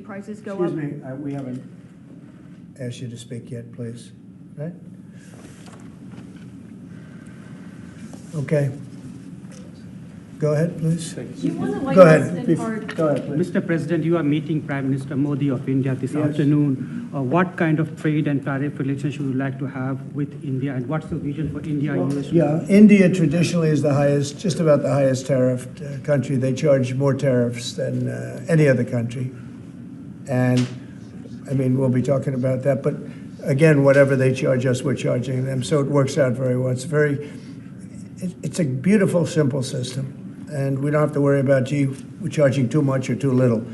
prices go up? Excuse me, we haven't asked you to speak yet, please. Right? Okay. Go ahead, please. You won the White Go House ahead. and hard. Go ahead, please. Mr. President, you are meeting Prime Minister Modi of India this Yes. afternoon. What kind of trade and tariff relations would you like to have with India, and what's the vision for India and US? Yeah, India traditionally is the highest, just about the highest tariffed country. They charge more tariffs than any other country. And, I mean, we'll be talking about that. But again, whatever they charge us, we're charging them. So it works out very well. It's a beautiful, simple system. And we don't have to worry about, gee, we're charging too much or too little.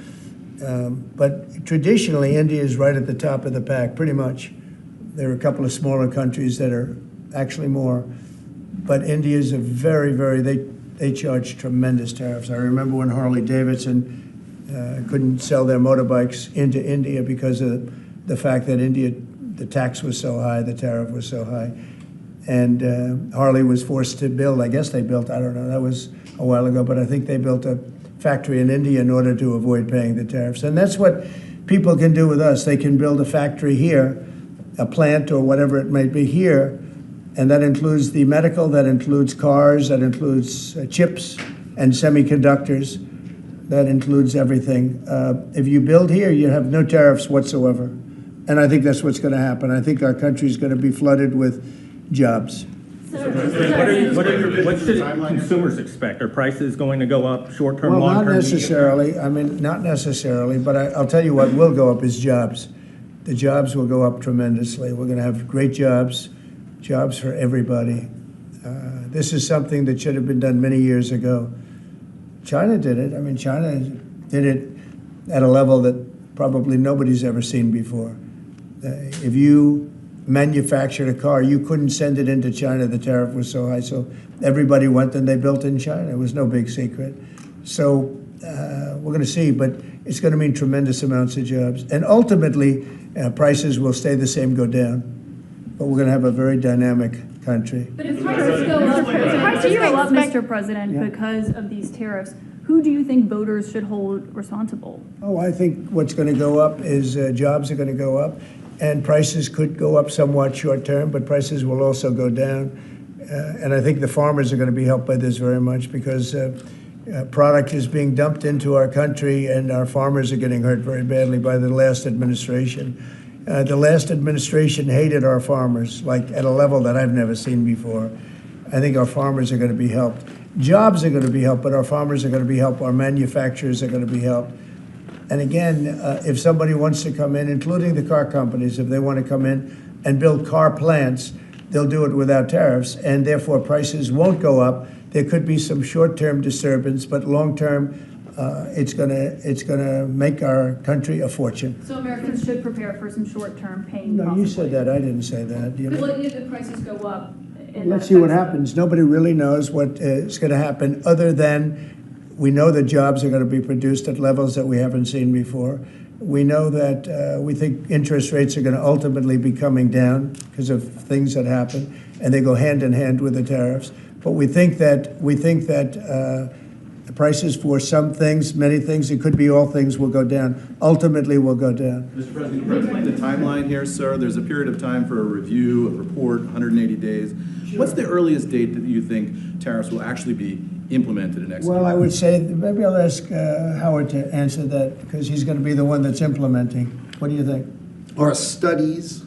But traditionally, India is right at the top of the pack, pretty much. There are a couple of smaller countries that are actually more. But India is a they charge tremendous tariffs. I remember when Harley Davidson couldn't sell their motorbikes into India because of the fact that India, the tax was so high, the tariff was so high. And Harley was forced to build, I guess they built, I don't know, that was a while ago, but I think they built a factory in India in order to avoid paying the tariffs. And that's what people can do with us. They can build a factory here, a plant or whatever it may be here, and that includes the medical, that includes cars, that includes chips and semiconductors, that includes everything. If you build here, you have no tariffs whatsoever. And I think that's what's going to happen. I think our country is going to be flooded with jobs. What should consumers expect? Are prices going to go up short-term, Well, long-term? not necessarily. I mean, not necessarily, but I'll tell you what will go up is jobs. The jobs will go up tremendously. We're going to have great jobs for everybody. This is something that should have been done many years ago. China did it. I mean, China did it at a level that probably nobody's ever seen before. If you manufactured a car, you couldn't send it into China. The tariff was so high, so everybody went and they built in China. It was no big secret. So we're going to see, but it's going to mean tremendous amounts of jobs. And ultimately, prices will stay the same, go down. But we're going to have a very dynamic country. But if prices go up, Mr. President, because of these tariffs, who do you think voters should hold responsible? Oh, I think what's going to go up is jobs are going to go up, and prices could go up somewhat short term, but prices will also go down. And I think the farmers are going to be helped by this very much because product is being dumped into our country, and our farmers are getting hurt very badly by the last administration. The last administration hated our farmers, like at a level that I've never seen before. I think our farmers are going to be helped. Jobs are going to be helped, but our farmers are going to be helped. Our manufacturers are going to be helped. And again, if somebody wants to come in, including the car companies, if they want to come in and build car plants, they'll do it without tariffs, and therefore prices won't go up. There could be some short-term disturbance, but long-term, it's gonna make our country a fortune. So Americans should prepare for some short-term pain. No, you said that. I didn't say that. But if the prices go up, Let's see what happens. Nobody really knows what is going to happen, other than we know that jobs are going to be produced at levels that we haven't seen before. We know that we think interest rates are going to ultimately be coming down because of things that happen, and they go hand in hand with the tariffs. But we think that the prices for some things, many things, it could be all things, will go down. Ultimately, will go down. Mr. President, can you explain the timeline here, sir? There's a period of time for a review, a report, 180 days. What's the earliest date that you think tariffs will actually be implemented and executed? Well, I would say, maybe I'll ask Howard to answer that, because he's going to be the one that's implementing. What do you think? Our studies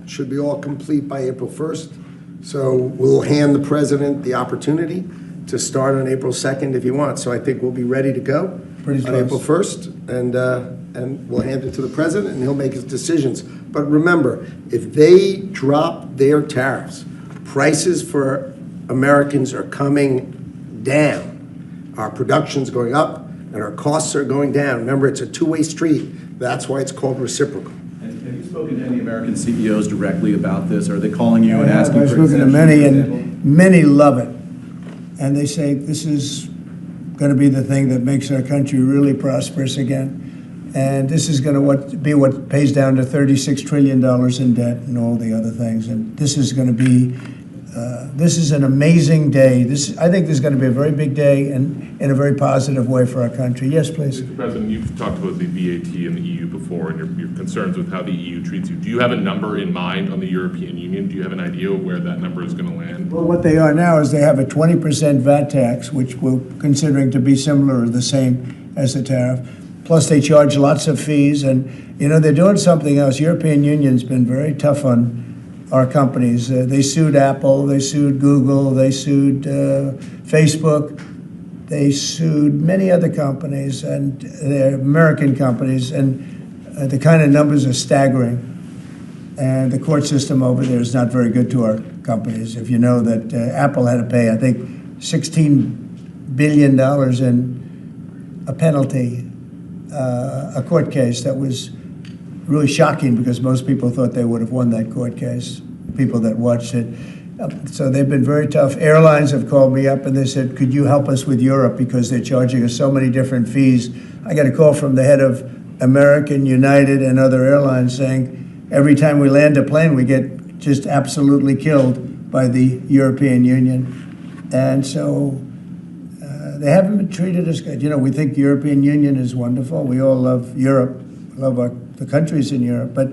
should be all complete by April 1st. So we'll hand the president the opportunity to start on April 2nd if he wants. So I think we'll be ready to go on April 1st, and we'll hand it to the president, and he'll make his decisions. But remember, if they drop their tariffs, prices for Americans are coming down. Our production's going up, and our costs are going down. Remember, it's a two-way street. That's why it's called reciprocal. Have you spoken to any American CEOs directly about this? Are they calling you and asking for I've spoken to exemptions, many, for example? and many love it. And they say this is going to be the thing that makes our country really prosperous again. And this is going to be what pays down to $36 trillion in debt and all the other things. And this is going to be This is an amazing day. I think this is going to be a very big day and in a very positive way for our country. Yes, please. Mr. President, you've talked about the VAT and the EU before and your concerns with how the EU treats you. Do you have a number in mind on the European Union? Do you have an idea of where that number is going to land? Well, what they are now is they have a 20% VAT tax, which we're considering to be similar or the same as the tariff. Plus, they charge lots of fees. And, you know, they're doing something else. European Union's been very tough on our companies. They sued Apple, they sued Google, they sued Facebook, they sued many other companies, and they're American companies, and the kind of numbers are staggering. And the court system over there is not very good to our companies. If you know that Apple had to pay, I think, $16 billion in a penalty, a court case that was really shocking because most people thought they would have won that court case, people that watched it. So they've been very tough. Airlines have called me up and they said, could you help us with Europe because they're charging us so many different fees. I got a call from the head of American, United, and other airlines saying every time we land a plane, we get just absolutely killed by the European Union. And so they haven't been treated as good. You know, we think the European Union is wonderful. We all love Europe, love the countries in Europe, but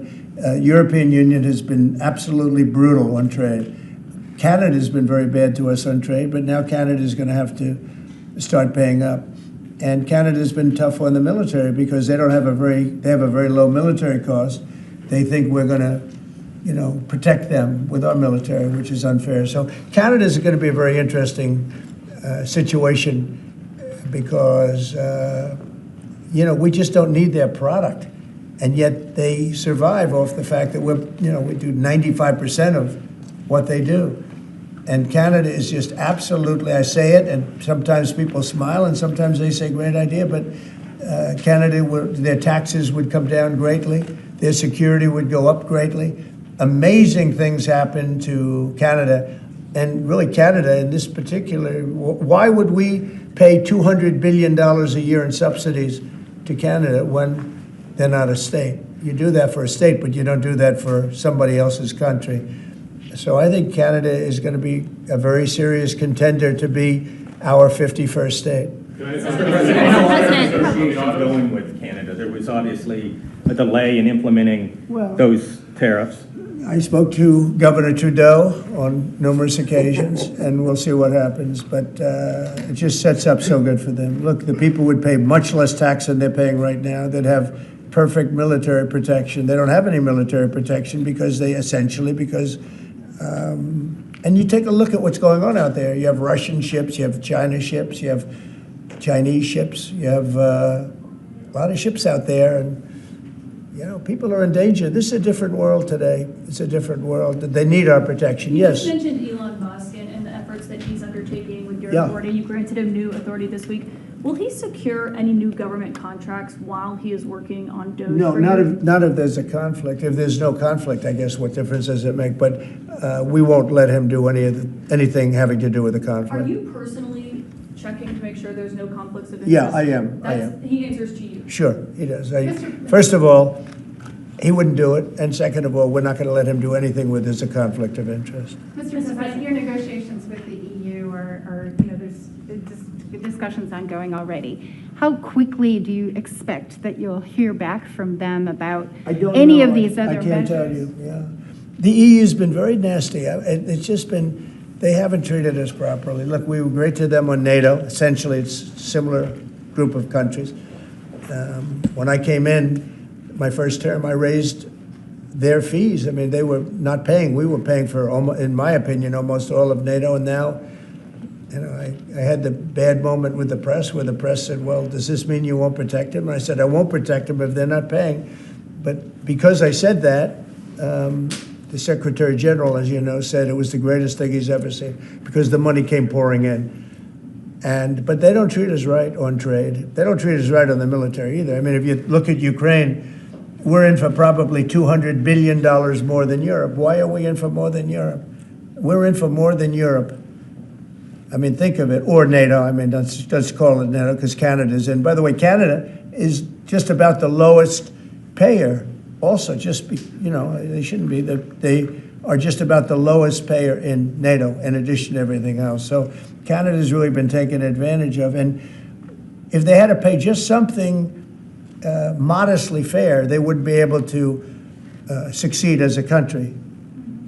European Union has been absolutely brutal on trade. Canada has been very bad to us on trade, but now Canada is going to have to start paying up. And Canada has been tough on the military because they have a very low military cost. They think we're going to, you know, protect them with our military, which is unfair. So Canada is going to be a very interesting situation because, you know, we just don't need their product. And yet they survive off the fact that we do 95% of what they do. And Canada is just absolutely, I say it, and sometimes people smile and sometimes they say, great idea, but Canada, their taxes would come down greatly, their security would go up greatly. Amazing things happen to Canada, and really Canada in this particular, why would we pay $200 billion a year in subsidies to Canada when they're not a state? You do that for a state, but you don't do that for somebody else's country. So I think Canada is going to be a very serious contender to be our 51st state. Mr. President, how are negotiations going with Canada? There was obviously a delay in implementing those tariffs. I spoke to Governor Trudeau on numerous occasions, and we'll see what happens. But it just sets up so good for them. Look, the people would pay much less tax than they're paying right now. They'd have perfect military protection. They don't have any military protection because and you take a look at what's going on out there. You have Russian ships, you have China ships, you have Chinese ships, you have a lot of ships out there, and you know, people are in danger. This is a different world today. It's a different world. They need our protection. Yes. You mentioned Elon Musk and the efforts that he's undertaking with your authority. You granted him new authority this week. Will he secure any new government contracts while he is working on DOGE? No, not if there's a conflict. If there's no conflict, I guess what difference does it make? But we won't let him do anything having to do with the conflict. Are you personally checking to make sure there's no conflicts of interest? Yeah, I am. He answers to you. Sure, he does. First of all, he wouldn't do it, and second of all, we're not going to let him do anything where there's a conflict of interest. Mr. President, your negotiations with the EU are there's discussions ongoing already. How quickly do you expect that you'll hear back from them about any of these other measures? I can't tell you, yeah. The EU's been very nasty. It's just been, they haven't treated us properly. Look, we were great to them on NATO. Essentially, it's a similar group of countries. When I came in, my first term, I raised their fees. I mean, they were not paying. We were paying for, in my opinion, almost all of NATO. And now, you know, I had the bad moment with the press where the press said, well, does this mean you won't protect them? And I said, I won't protect them if they're not paying. But because I said that, the Secretary General, as you know, said it was the greatest thing he's ever seen because the money came pouring in. But they don't treat us right on trade. They don't treat us right on the military either. I mean, if you look at Ukraine, we're in for probably $200 billion more than Europe. Why are we in for more than Europe? We're in for more than Europe. I mean, think of it, or NATO. I mean, let's call it NATO because Canada's in. By the way, Canada is just about the lowest payer also, they shouldn't be. They are just about the lowest payer in NATO, in addition to everything else. So Canada's really been taken advantage of. And if they had to pay just something modestly fair, they wouldn't be able to succeed as a country.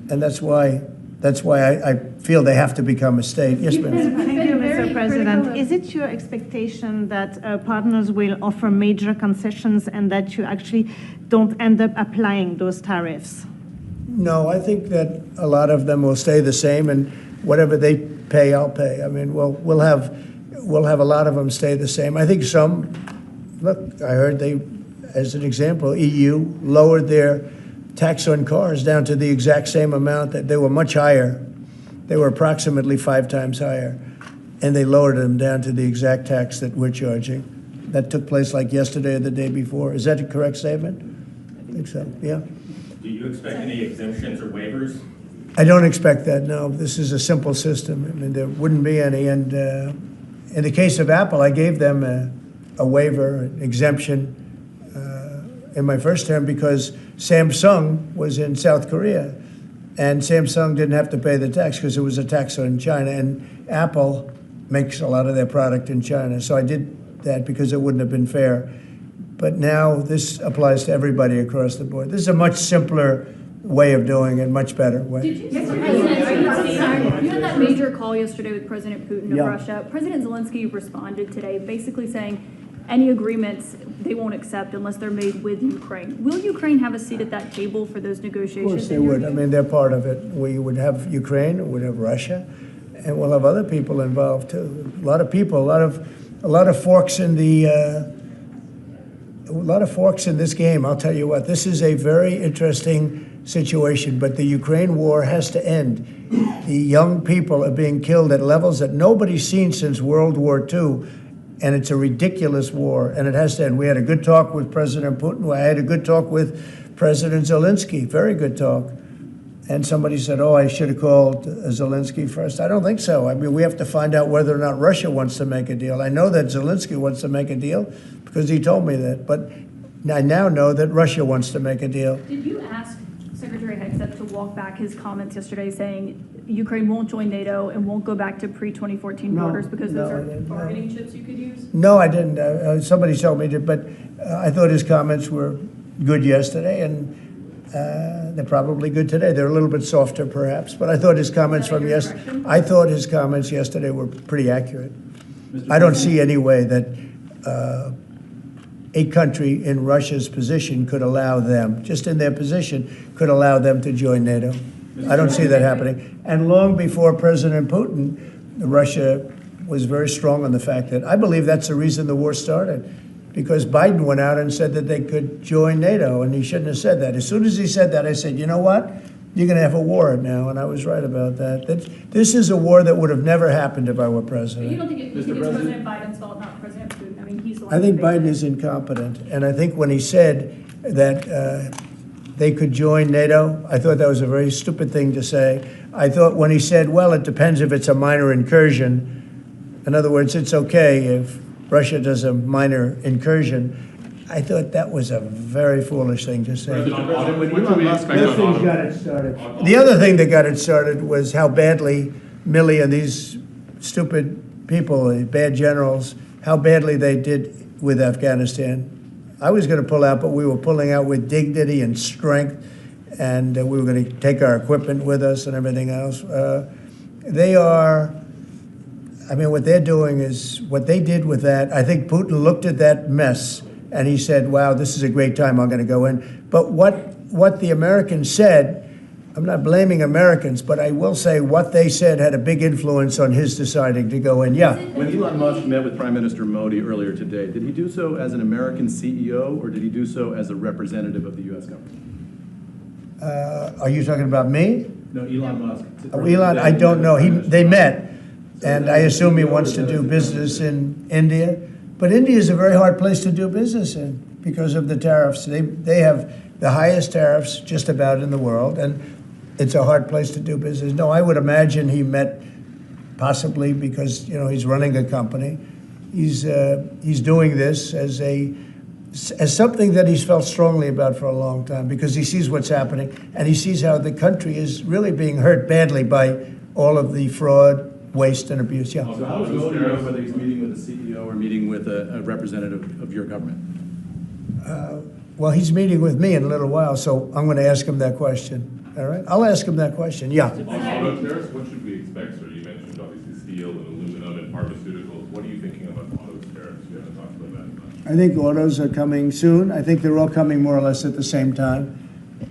And that's why I feel they have to become a state. Yes, ma'am. Thank you, Very Mr. President. critical of- Is it your expectation that partners will offer major concessions and that you actually don't end up applying those tariffs? No, I think that a lot of them will stay the same, and whatever they pay, I'll pay. I mean, we'll have a lot of them stay the same. I think some, look, I heard they, as an example, EU lowered their tax on cars down to the exact same amount that they were much higher. They were approximately 5 times higher, and they lowered them down to the exact tax that we're charging. That took place like yesterday or the day before. Is that a correct statement? I think so, yeah. Do you expect any exemptions or waivers? I don't expect that, no. This is a simple system. I mean, there wouldn't be any. And in the case of Apple, I gave them a waiver, an exemption in my first term because Samsung was in South Korea. And Samsung didn't have to pay the tax because it was a tax on China. And Apple makes a lot of their product in China. So I did that because it wouldn't have been fair. But now this applies to everybody across the board. This is a much simpler way of doing it, much better way. Did you, Mr. President, you had that major call yesterday with President Putin of Yeah. Russia. President Zelensky responded today basically saying any agreements they won't accept unless they're made with Ukraine. Will Ukraine have a seat at that table for those Of negotiations? course they would. I mean, they're part of it. We would have Ukraine, we'd have Russia, and we'll have other people involved too. A lot of people, a lot of forks in the a lot of forks in this game. I'll tell you what. This is a very interesting situation, but the Ukraine war has to end. The young people are being killed at levels that nobody's seen since World War II. And it's a ridiculous war, and it has to end. We had a good talk with President Putin. I had a good talk with President Zelensky, very good talk. And somebody said, oh, I should have called Zelensky first. I don't think so. I mean, we have to find out whether or not Russia wants to make a deal. I know that Zelensky wants to make a deal because he told me that. But I now know that Russia wants to make a deal. Did you ask Secretary Hegseth to walk back his comments yesterday saying Ukraine won't join NATO and won't go back to pre-2014 No, borders because those no, I are didn't, no. bargaining chips you could use? No, I didn't. Somebody told me to, but I thought his comments were good yesterday, and they're probably good today. They're a little bit softer, perhaps, but I thought his comments from I thought his comments yesterday were pretty accurate. I don't see any way that a country in Russia's position could allow them, just in their position, could allow them to join NATO. I don't see that happening. And long before President Putin, Russia was very strong on the fact that I believe that's the reason the war started, because Biden went out and said that they could join NATO, and he shouldn't have said that. As soon as he said that, I said, you know what? You're going to have a war now, and I was right about that. This is a war that would have never happened if I were But president. you don't think it's President Biden's fault, not President Putin? I mean, he's the one. I think who made Biden it. is incompetent, and I think when he said that they could join NATO, I thought that was a very stupid thing to say. I thought when he said, well, it depends if it's a minor incursion. In other words, it's okay if Russia does a minor incursion. I thought that was a very foolish thing to say. When can we expect Those things got it started. The other thing that got it started was how badly Milley and these stupid people, the bad generals, how badly they did with Afghanistan. I was going to pull out, but we were pulling out with dignity and strength, and we were going to take our equipment with us and everything else. They are, I mean, what they're doing is, what they did with that, I think Putin looked at that mess and he said, wow, this is a great time, I'm going to go in. But what the Americans said, I'm not blaming Americans, but I will say what they said had a big influence on his deciding to go in. Yeah. When Elon Musk met with Prime Minister Modi earlier today, did he do so as an American CEO or did he do so as a representative of the U.S. government? Are you talking about me? No, Elon Musk. Oh, Elon, I don't know. They met, and I assume he wants to do business in India. But India is a very hard place to do business in because of the tariffs. They have the highest tariffs just about in the world, and it's a hard place to do business. No, I would imagine he met possibly because, you know, he's running a company. He's doing this as a as something that he's felt strongly about for a long time, because he sees what's happening, and he sees how the country is really being hurt badly by all of the fraud, waste, and abuse. Yeah. So how do you know whether he's meeting with the CEO or meeting with a representative of your government? Well, he's meeting with me in a little while, so I'm going to ask him that question. All right? I'll ask him that question. Yeah. On auto tariffs, what should we expect, sir? You mentioned obviously steel and aluminum and pharmaceuticals. What are you thinking about auto tariffs? We haven't talked about that much. I think autos are coming soon. I think they're all coming more or less at the same time.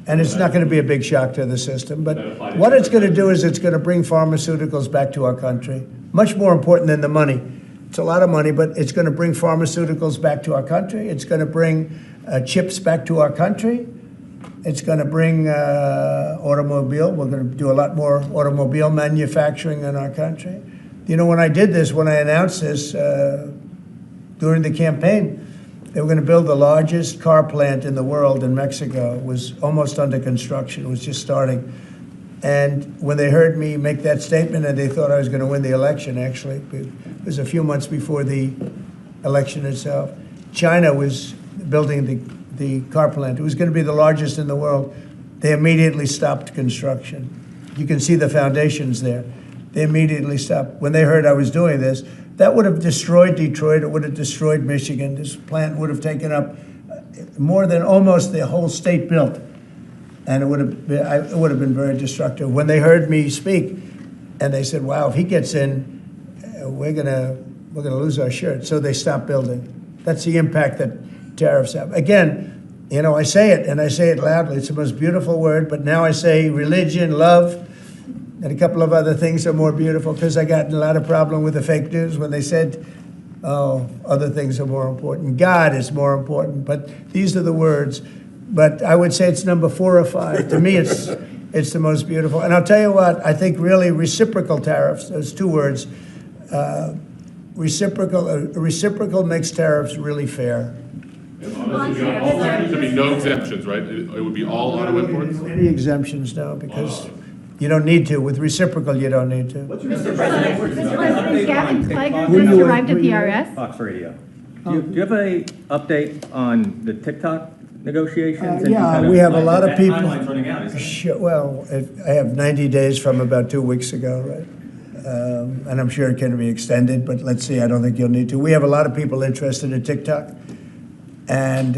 And it's not going to be a big shock to the system. But what it's going to do is it's going to bring pharmaceuticals back to our country. Much more important than the money. It's a lot of money, but it's going to bring pharmaceuticals back to our country. It's going to bring chips back to our country. It's going to bring automobile. We're going to do a lot more automobile manufacturing in our country. You know, when I did this, when I announced this during the campaign, they were going to build the largest car plant in the world in Mexico. It was almost under construction. It was just starting. And when they heard me make that statement, and they thought I was going to win the election, actually, it was a few months before the election itself, China was building the car plant. It was going to be the largest in the world. They immediately stopped construction. You can see the foundations there. They immediately stopped. When they heard I was doing this, that would have destroyed Detroit. It would have destroyed Michigan. This plant would have taken up more than almost the whole state built. And it would have been very destructive. When they heard me speak, and they said, wow, if he gets in, we're gonna lose our shirt. So they stopped building. That's the impact that tariffs have. Again, you know, I say it, and I say it loudly. It's the most beautiful word, but now I say religion, love, and a couple of other things are more beautiful, because I got in a lot of problem with the fake news when they said, oh, other things are more important. God is more important, but these are the words. But I would say it's number 4 or 5. To me, it's the most beautiful. And I'll tell you what, I think really reciprocal tariffs, those 2 words, reciprocal makes tariffs really fair. There'd be no exemptions, right? It would be all auto imports? Any exemptions, no, because you don't need to. With reciprocal, you don't need to. Mr. President, is Gavin Clegg just arrived at the IRS? Fox Radio. Do you have a update on the TikTok negotiations? Yeah, we have a lot of people. Timeline's running out, isn't it? Sure, well, I have 90 days from about 2 weeks ago, right? And I'm sure it can be extended, but let's see, I don't think you'll need to. We have a lot of people interested in TikTok, and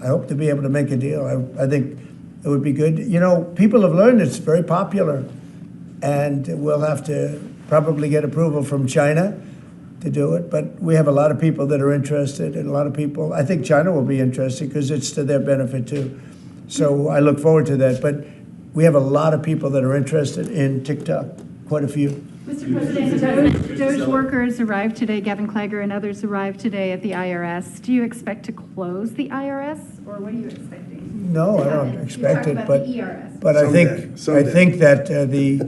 I hope to be able to make a deal. I think it would be good. You know, people have learned it's very popular, and we'll have to probably get approval from China to do it, but we have a lot of people that are interested, and a lot of people, I think China will be interested because it's to their benefit too. So I look forward to that, but we have a lot of people that are interested in TikTok, quite a few. Mr. President, Doge workers arrived today, Gavin Clegg and others arrived today at the IRS. Do you expect to close the IRS, or what are you expecting? No, I don't expect it, but I Someday. think that the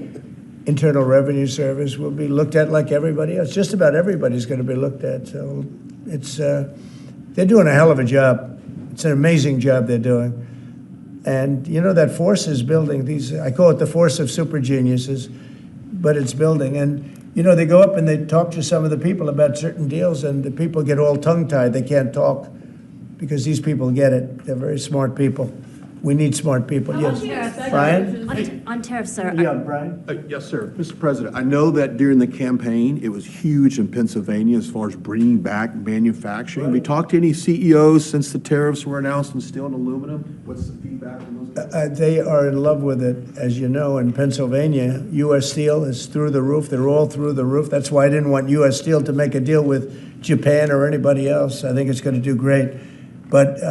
Internal Revenue Service will be looked at like everybody else. Just about everybody's going to be looked at. So it's they're doing a hell of a job. It's an amazing job they're doing. And you know, that force is building. I call it the force of super geniuses, but it's building. And you know, they go up and they talk to some of the people about certain deals, and the people get all tongue-tied. They can't talk because these people get it. They're very smart people. We need smart people. Yes, Brian? On tariffs, sir. Yeah, Brian? Yes, sir. Mr. President, I know that during the campaign, it was huge in Pennsylvania as far as bringing back manufacturing. Have we talked to any CEOs since the tariffs were announced on steel and aluminum? What's the feedback from those guys? They are in love with it. As you know, in Pennsylvania, U.S. Steel is through the roof. They're all through the roof. That's why I didn't want U.S. Steel to make a deal with Japan or anybody else. I think it's going to do great. But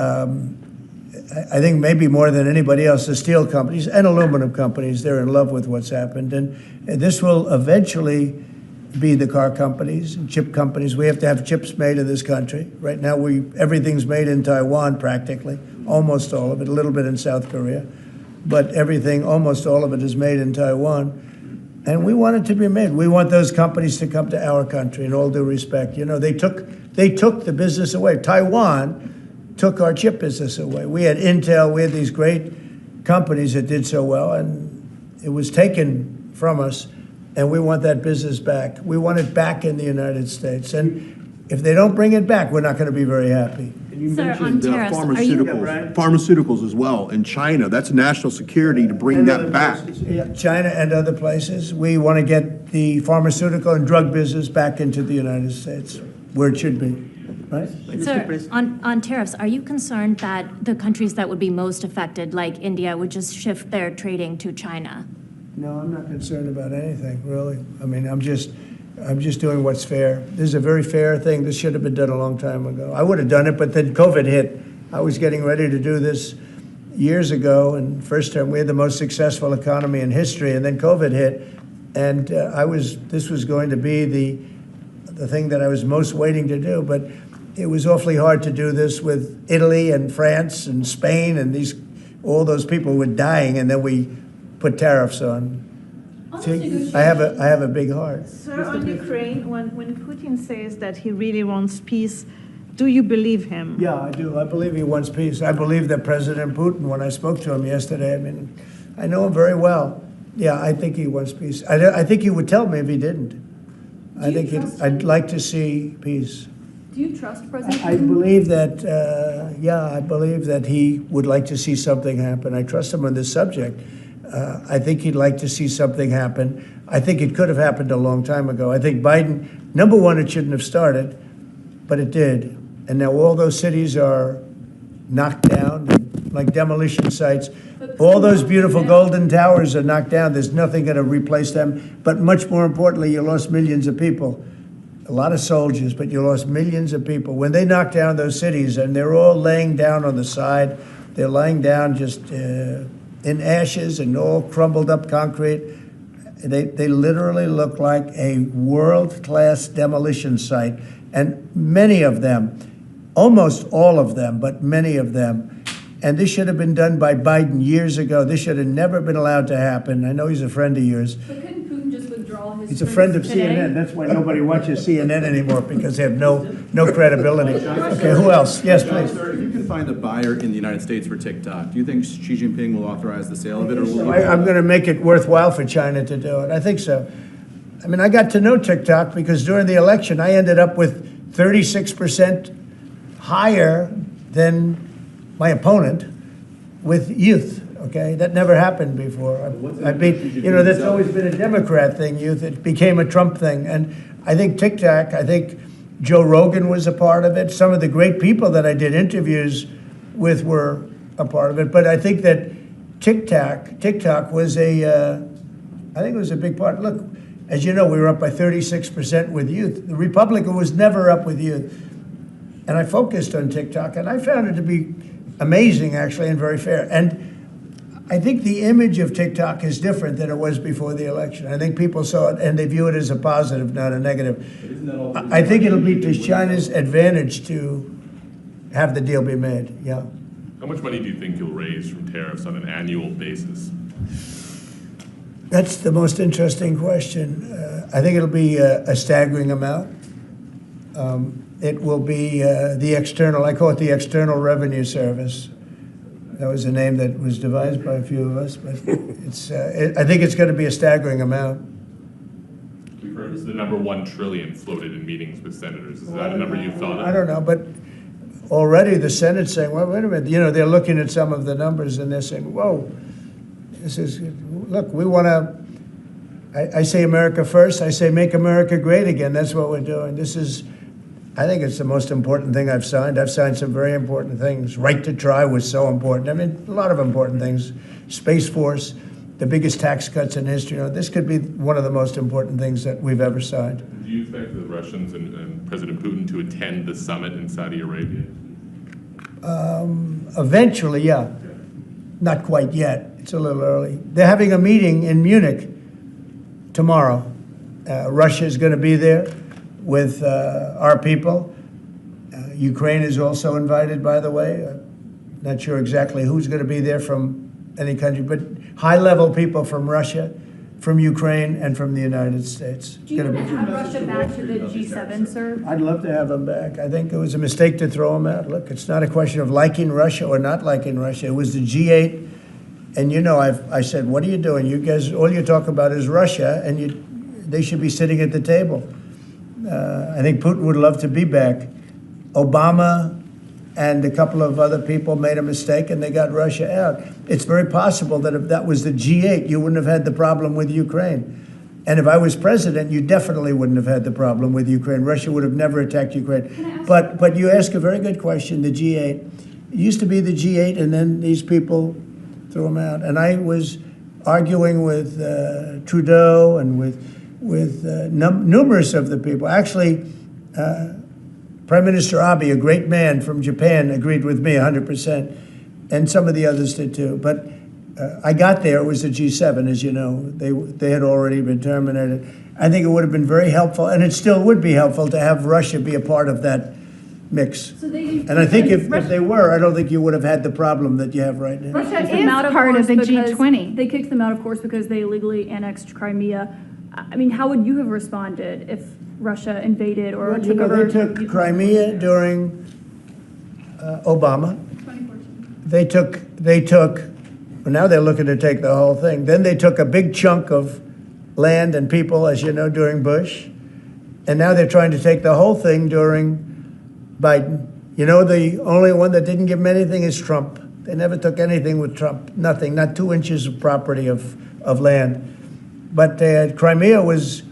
I think maybe more than anybody else, the steel companies and aluminum companies, they're in love with what's happened. And this will eventually be the car companies and chip companies. We have to have chips made in this country. Right now, everything's made in Taiwan practically, almost all of it, a little bit in South Korea. But everything, almost all of it is made in Taiwan. And we want it to be made. We want those companies to come to our country, in all due respect. You know, they took the business away. Taiwan took our chip business away. We had Intel, we had these great companies that did so well, and it was taken from us, and we want that business back. We want it back in the United States. And if they don't bring it back, we're not going to be very happy. You Sir, on mentioned tariffs, are you- pharmaceuticals as well in China. That's national security to bring that back. Yeah, China and other places. We want to get the pharmaceutical and drug business back into the United States, where it should be, right? Sir, on tariffs, are you concerned that the countries that would be most affected, like India, would just shift their trading to China? No, I'm not concerned about anything, really. I mean, I'm just doing what's fair. This is a very fair thing. This should have been done a long time ago. I would have done it, but then COVID hit. I was getting ready to do this years ago, and first term we had the most successful economy in history, and then COVID hit, and this was going to be the thing that I was most waiting to do, but it was awfully hard to do this with Italy and France and Spain, and all those people were dying, and then we put tariffs on. See, I have a big heart. Sir, on Ukraine, when Putin says that he really wants peace, do you believe him? Yeah, I do. I believe he wants peace. I believe that President Putin, when I spoke to him yesterday, I mean, I know him very well. Yeah, I think he wants peace. I think he would tell me if he didn't. I'd like to see peace. Do you trust President Putin? I believe that, I believe that he would like to see something happen. I trust him on this subject. I think he'd like to see something happen. I think it could have happened a long time ago. I think Biden, number one, it shouldn't have started, but it did. And now all those cities are knocked down, like demolition sites. All those beautiful golden towers are knocked down. There's nothing going to replace them. But much more importantly, you lost millions of people. A lot of soldiers, but you lost millions of people. When they knocked down those cities, and they're all laying down on the side, they're laying down just in ashes and all crumbled up concrete. They literally look like a world-class demolition site. And many of them, almost all of them, but many of them, and this should have been done by Biden years ago. This should have never been allowed to happen. I know he's a friend of yours. But couldn't Putin just withdraw his He's a friend of today? CNN. That's why nobody watches CNN anymore, because they have no credibility. Okay, who else? Yes, please. Sir, if you can find a buyer in the United States for TikTok, do you think Xi Jinping will authorize the sale of it, or will he? I'm going to make it worthwhile for China to do it. I think so. I mean, I got to know TikTok because during the election, I ended up with 36% higher than my opponent with youth. Okay, that never happened before. I mean, that's always been a Democrat thing, youth. It became a Trump thing. And I think TikTok, I think Joe Rogan was a part of it. Some of the great people that I did interviews with were a part of it. But I think that TikTok was I think it was a big part. Look, as you know, we were up by 36% with youth. The Republican was never up with youth. And I focused on TikTok, and I found it to be amazing, actually, and very fair. And I think the image of TikTok is different than it was before the election. I think people saw it, and they view it as a positive, not a negative. I think it'll be to China's advantage to have the deal be made, yeah. How much money do you think you'll raise from tariffs on an annual basis? That's the most interesting question. I think it'll be a staggering amount. It will be I call it the External Revenue Service. That was a name that was devised by a few of us, but I think it's going to be a staggering amount. We've heard the number 1 trillion floated in meetings with senators. Is that a number you've thought of? I don't know, but already the Senate's saying, well, wait a minute, they're looking at some of the numbers and they're saying, whoa, look, we want to, I say America first, I say make America great again. That's what we're doing. I think it's the most important thing I've signed. I've signed some very important things. Right to try was so important. I mean, a lot of important things. Space Force, the biggest tax cuts in history. This could be one of the most important things that we've ever signed. Do you expect the Russians and President Putin to attend the summit in Saudi Arabia? Eventually, yeah. Not quite yet. It's a little early. They're having a meeting in Munich tomorrow. Russia is going to be there with our people. Ukraine is also invited, by the way. Not sure exactly who's going to be there from any country, but high-level people from Russia, from Ukraine, and from the United States. Do you want to have Russia back to the G7, sir? I'd love to have them back. I think it was a mistake to throw them out. Look, it's not a question of liking Russia or not liking Russia. It was the G8, and I said, what are you doing? You guys, all you talk about is Russia, and they should be sitting at the table. I think Putin would love to be back. Obama and a couple of other people made a mistake and they got Russia out. It's very possible that if that was the G8, you wouldn't have had the problem with Ukraine. And if I was president, you definitely wouldn't have had the problem with Ukraine. Russia would have never attacked Ukraine. But you ask a very good question, the G8. It used to be the G8, and then these people threw them out. And I was arguing with Trudeau and with numerous of the people. Actually, Prime Minister Abe, a great man from Japan, agreed with me 100%, and some of the others did too. But I got there, it was the G7, as you know. They had already been terminated. I think it would have been very helpful, and it still would be helpful to have Russia be a part of that mix. And I think if they were, I don't think you would have had the problem that you have right now. Russia is part of the G20. They kicked them out, of course, because they illegally annexed Crimea. I mean, how would you have responded if Russia invaded or took over? They took Crimea during Obama. 2014. They took, well, now they're looking to take the whole thing. Then they took a big chunk of land and people, as you know, during Bush. And now they're trying to take the whole thing during Biden. You know, the only one that didn't give them anything is Trump. They never took anything with Trump, nothing, not 2 inches of property of land. But Crimea was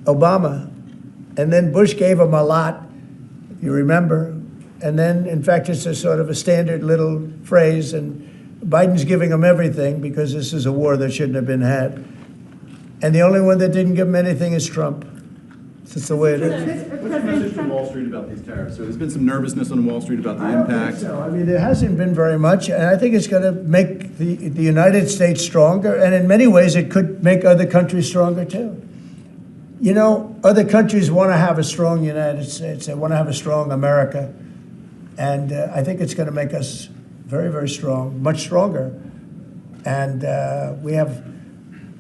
Obama. And then Bush gave them a lot, if you remember. And then, in fact, it's a sort of a standard little phrase, and Biden's giving them everything because this is a war that shouldn't have been had. And the only one that didn't give them anything is Trump. It's just the way it is. What's the message from Wall Street about these tariffs? So there's been some nervousness on Wall Street about the impact. So. I mean, there hasn't been very much, and I think it's going to make the United States stronger, and in many ways it could make other countries stronger too. You know, other countries want to have a strong United States. They want to have a strong America. And I think it's going to make us very, very strong, much stronger. And we have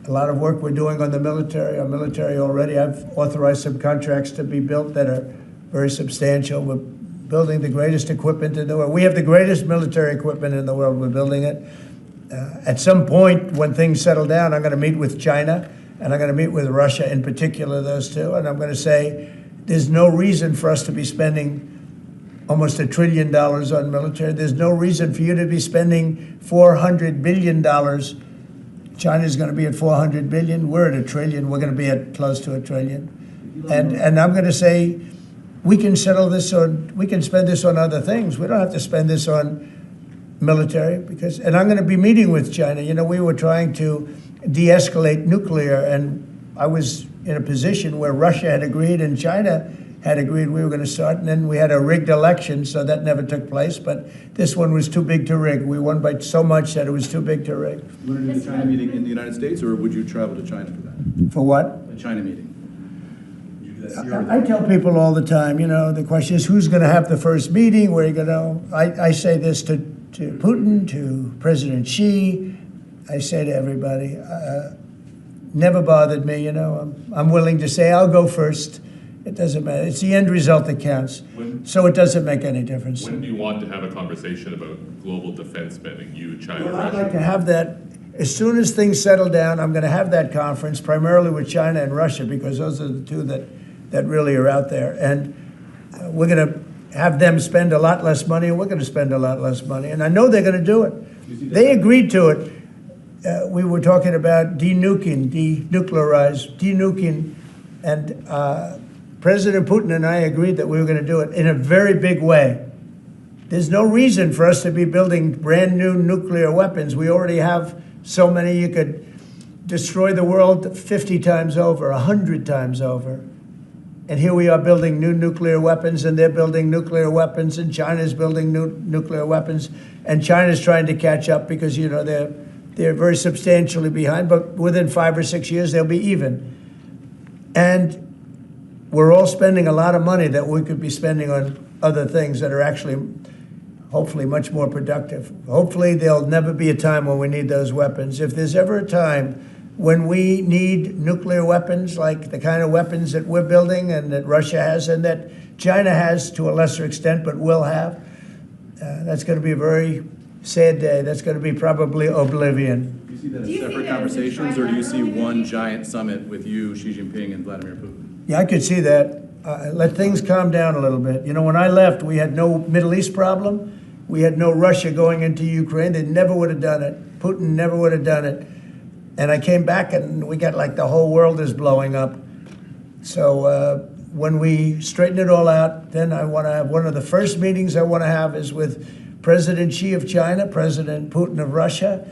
a lot of work we're doing on the military. Our military already, I've authorized some contracts to be built that are very substantial. We're building the greatest equipment in the world. We have the greatest military equipment in the world. We're building it. At some point, when things settle down, I'm going to meet with China, and I'm going to meet with Russia in particular, those two. And I'm going to say, there's no reason for us to be spending almost $1 trillion on military. There's no reason for you to be spending $400 billion. China's going to be at 400 billion. We're at $1 trillion. We're going to be at close to $1 trillion. And I'm going to say, we can settle this on, we can spend this on other things. We don't have to spend this on military because, and I'm going to be meeting with China. You know, we were trying to de-escalate nuclear, and I was in a position where Russia had agreed and China had agreed we were going to start, and then we had a rigged election, so that never took place. But this one was too big to rig. We won by so much that it was too big to rig. You want to do the China meeting in the United States, or would you travel to China for that? For what? The China meeting. Would you do that here or I there? tell people all the time, you know, the question is who's going to have the first meeting, where are you going to, I say this to Putin, to President Xi, I say to everybody, never bothered me, you know, I'm willing to say I'll go first. It doesn't matter. It's the end result that counts. So it doesn't make any difference. When do you want to have a conversation about global defense spending, you, China, Well, Russia? I'd like to have that, as soon as things settle down, I'm going to have that conference, primarily with China and Russia, because those are the two that really are out there. And we're going to have them spend a lot less money, and we're going to spend a lot less money. And I know they're going to do it. They agreed to it. We were talking about denuclearized, and President Putin and I agreed that we were going to do it in a very big way. There's no reason for us to be building brand new nuclear weapons. We already have so many. You could destroy the world 50 times over, 100 times over. And here we are building new nuclear weapons, and they're building nuclear weapons, and China's building new nuclear weapons, and China's trying to catch up because, you know, they're very substantially behind, but within 5 or 6 years, they'll be even. And we're all spending a lot of money that we could be spending on other things that are actually, hopefully, much more productive. Hopefully, there'll never be a time when we need those weapons. If there's ever a time when we need nuclear weapons, like the kind of weapons that we're building and that Russia has and that China has to a lesser extent, but will have, that's going to be a very sad day. That's going to be probably oblivion. Do you see that as separate conversations, or do you see one giant summit with you, Xi Jinping, and Vladimir Putin? Yeah, I could see that. Let things calm down a little bit. You know, when I left, we had no Middle East problem. We had no Russia going into Ukraine. They never would have done it. Putin never would have done it. And I came back and we got like the whole world is blowing up. So when we straighten it all out, then I want to have one of the first meetings I want to have is with President Xi of China, President Putin of Russia.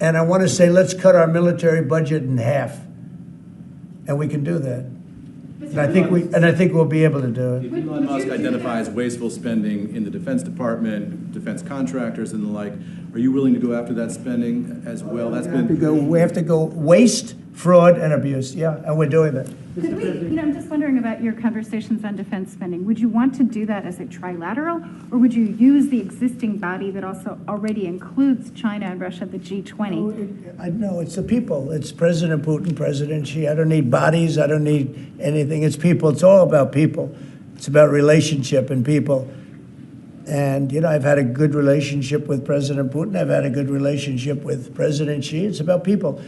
And I want to say, let's cut our military budget in half. And we can do that. And I think we'll be able to do it. If Elon Musk identifies wasteful spending in the Defense Department, defense contractors and the like, are you willing to go after that spending as well? We have to go waste, fraud, and abuse. Yeah, and we're doing that. Could we, I'm just wondering about your conversations on defense spending. Would you want to do that as a trilateral, or would you use the existing body that also already includes China and Russia, the G20? No, it's the people. It's President Putin, President Xi. I don't need bodies. I don't need anything. It's people. It's all about people. It's about relationship and people. And, I've had a good relationship with President Putin. I've had a good relationship with President Xi. It's about people.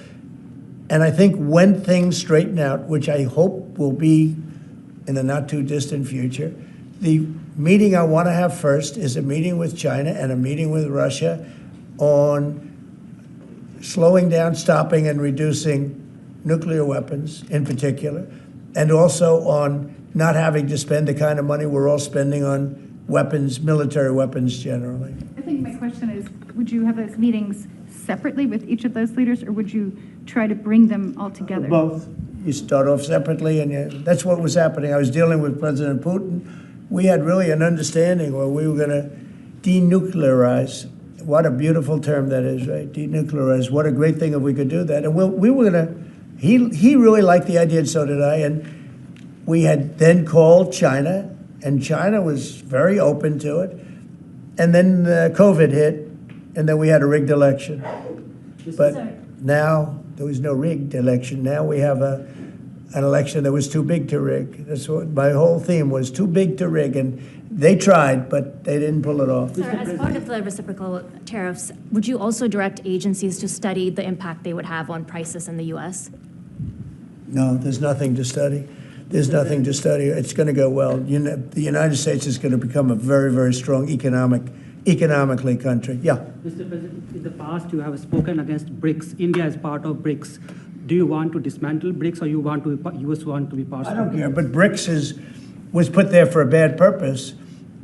And I think when things straighten out, which I hope will be in the not too distant future, the meeting I want to have first is a meeting with China and a meeting with Russia on slowing down, stopping, and reducing nuclear weapons in particular, and also on not having to spend the kind of money we're all spending on weapons, military weapons generally. I think my question is, would you have those meetings separately with each of those leaders, or would you try to bring them all together? Both. You start off separately, and that's what was happening. I was dealing with President Putin. We had really an understanding where we were going to denuclearize. What a beautiful term that is, right? Denuclearize. What a great thing if we could do that. And we were going to, he really liked the idea, and so did I. And we had then called China, and China was very open to it. And then COVID hit, and then we had a rigged election. But now there was no rigged election. Now we have an election that was too big to rig. That's what my whole theme was, too big to rig. And they tried, but they didn't pull it off. Sir, as part of the reciprocal tariffs, would you also direct agencies to study the impact they would have on prices in the U.S.? No, there's nothing to study. There's nothing to study. It's going to go well. The United States is going to become a very, very strong economically country. Yeah. Mr. President, in the past you have spoken against BRICS. India is part of BRICS. Do you want to dismantle BRICS, or you want to US want to be part of it? I don't care, but BRICS was put there for a bad purpose,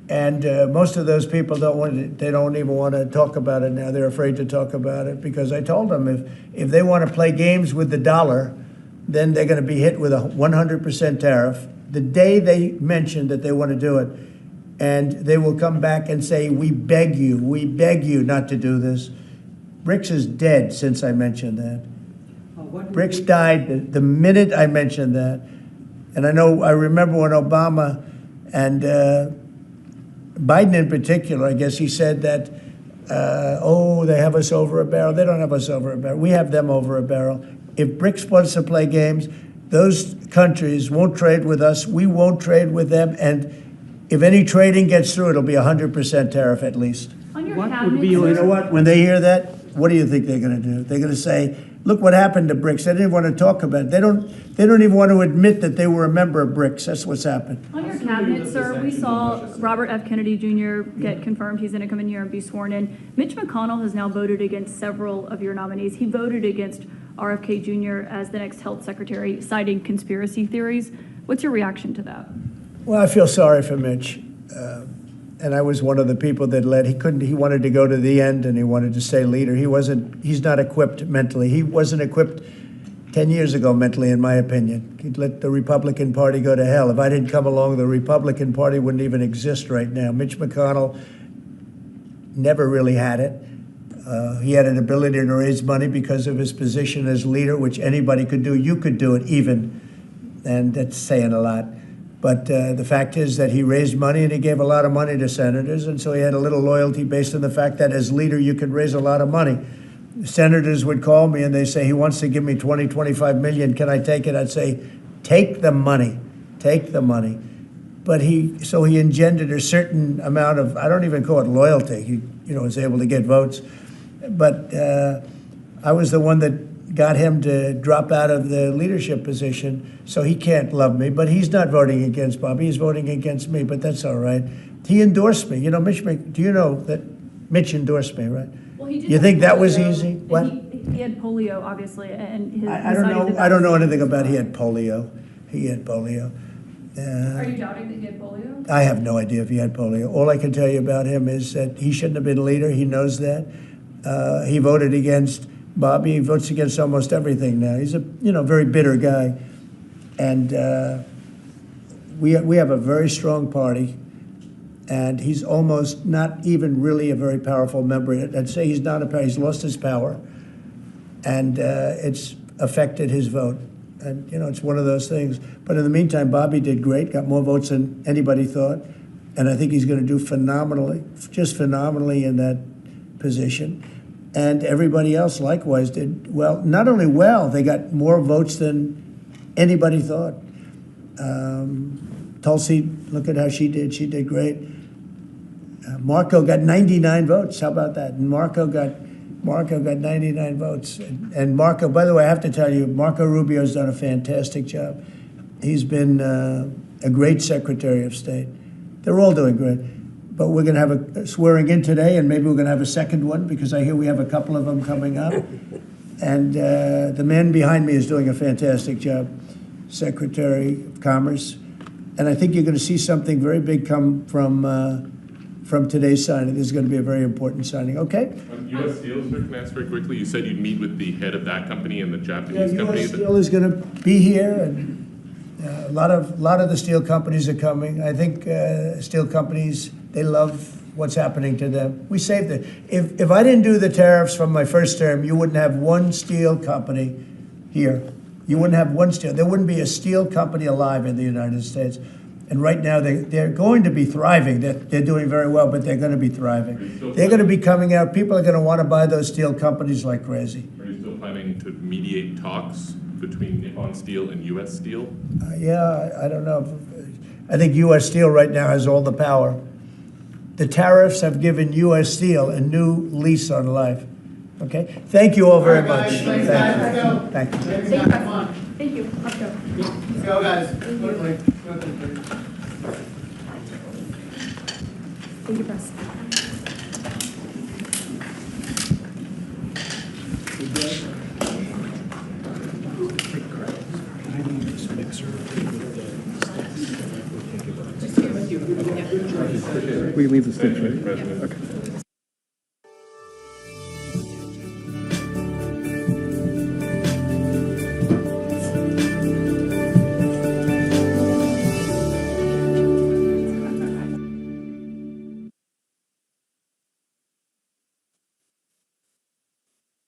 and most of those people they don't even want to talk about it now. They're afraid to talk about it because I told them if they want to play games with the dollar, then they're going to be hit with a 100% tariff the day they mention that they want to do it. And they will come back and say, we beg you not to do this. BRICS is dead since I mentioned that. BRICS died the minute I mentioned that. And I remember when Obama and Biden in particular, I guess he said that, they have us over a barrel. They don't have us over a barrel. We have them over a barrel. If BRICS wants to play games, those countries won't trade with us. We won't trade with them. And if any trading gets through, it'll be 100% tariff at least. On your What cabinet, would be You know what? When they hear that, what do you think they're going to do? They're going to say, look what happened to BRICS. They didn't want to talk about it. They don't even want to admit that they were a member of BRICS. That's what's happened. On your cabinet, sir, we saw Robert F. Kennedy Jr. get confirmed. He's going to come in here and be sworn in. Mitch McConnell has now voted against several of your nominees. He voted against RFK Jr. as the next health secretary, citing conspiracy theories. What's your reaction to that? Well, I feel sorry for Mitch. And I was one of the people that led. He wanted to go to the end and he wanted to stay leader. He's not equipped mentally. He wasn't equipped 10 years ago mentally, in my opinion. He'd let the Republican Party go to hell. If I didn't come along, the Republican Party wouldn't even exist right now. Mitch McConnell never really had it. He had an ability to raise money because of his position as leader, which anybody could do. You could do it even, and that's saying a lot. But the fact is that he raised money and he gave a lot of money to senators, and so he had a little loyalty based on the fact that as leader you could raise a lot of money. Senators would call me and they say, he wants to give me 20, 25 million. Can I take it? I'd say, take the money. Take the money. But he engendered a certain amount of, I don't even call it loyalty. was able to get votes. But I was the one that got him to drop out of the leadership position, so he can't love me. But he's not voting against Bobby, he's voting against me, but that's all right. He endorsed me. Do you know that Mitch endorsed me, right? Well, he did You have think that was polio, easy? and What? He had polio, obviously, and his. I don't know. I don't know anything about he had polio. He had polio. Are you doubting that he had polio? I have no idea if he had polio. All I can tell you about him is that he shouldn't have been leader. He knows that. He voted against Bobby. He votes against almost everything now. He's a very bitter guy, and we have a very strong party. And he's almost not even really a very powerful member. I'd say he's not he's lost his power, and it's affected his vote. And, it's one of those things. But in the meantime, Bobby did great, got more votes than anybody thought. And I think he's going to do phenomenally, just phenomenally in that position. And everybody else likewise did well. Not only well, they got more votes than anybody thought. Tulsi, look at how she did. She did great. Marco got 99 votes. How about that? And Marco got 99 votes. And Marco, by the way, I have to tell you, Marco Rubio's done a fantastic job. He's been a great Secretary of State. They're all doing great. But we're going to have a swearing in today, and maybe we're going to have a second one, because I hear we have a couple of them coming up. And the man behind me is doing a fantastic job, Secretary of Commerce. And I think you're going to see something very big come from today's signing. This is going to be a very important signing. Okay? On U.S. Steel, sir, can I ask very quickly? You said you'd meet with the head of that company and the Japanese company. U.S. Steel is going to be here, and a lot of the steel companies are coming. I think steel companies, they love what's happening to them. We saved it. If I didn't do the tariffs from my first term, you wouldn't have one steel company here. You wouldn't have one steel. There wouldn't be a steel company alive in the United States. And right now, they're going to be thriving. They're doing very well, but they're going to be thriving. They're going to be coming out. People are going to want to buy those steel companies like crazy. Are you still planning to mediate talks between Nippon Steel and U.S. Steel? Yeah, I don't know. I think U.S. Steel right now has all the power. The tariffs have given U.S. Steel a new lease on life. Okay? Thank you all very much. Thank you. Thank you. Let's go. Let's go, guys. Thank you, Press. We leave the stage, right? Okay.